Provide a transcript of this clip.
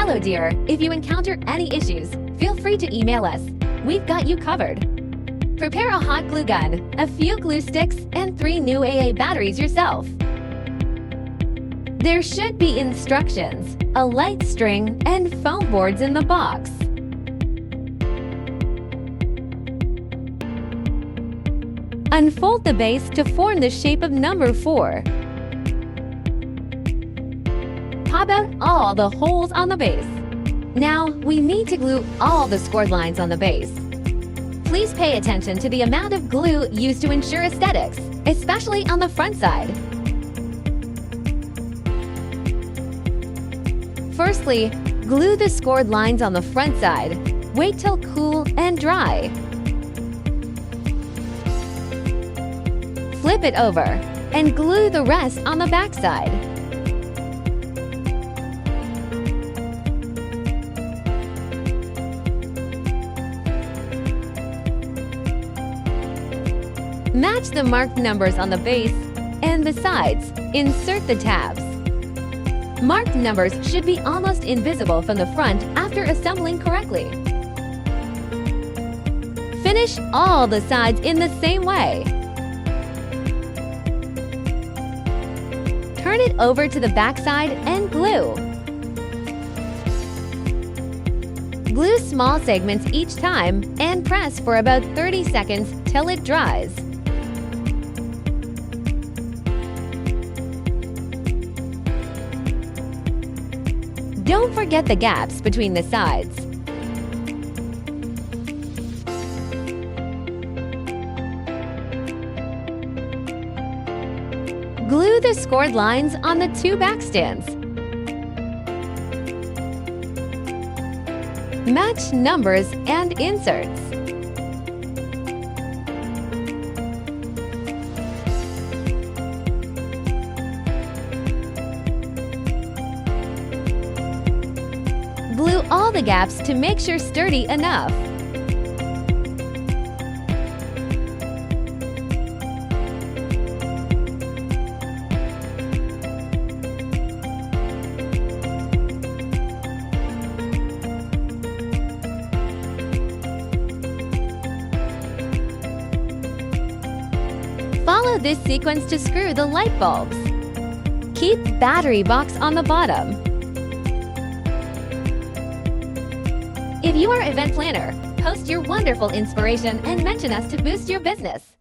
Hello dear, if you encounter any issues, feel free to email us. We've got you covered. Prepare a hot glue gun, a few glue sticks, and 3 new AA batteries yourself. There should be instructions, a light string, and foam boards in the box. Unfold the base to form the shape of number 4. Pop out all the holes on the base. Now, we need to glue all the scored lines on the base. Please pay attention to the amount of glue used to ensure aesthetics, especially on the front side. Firstly, glue the scored lines on the front side. Wait till cool and dry. Flip it over and glue the rest on the back side. Match the marked numbers on the base and the sides. Insert the tabs. Marked numbers should be almost invisible from the front after assembling correctly. Finish all the sides in the same way. Turn it over to the back side and glue. Glue small segments each time and press for about 30 seconds till it dries. Don't forget the gaps between the sides. Glue the scored lines on the 2 back stands. Match numbers and inserts. Glue all the gaps to make sure sturdy enough. Follow this sequence to screw the light bulbs. Keep battery box on the bottom. If you are an event planner, post your wonderful inspiration and mention us to boost your business.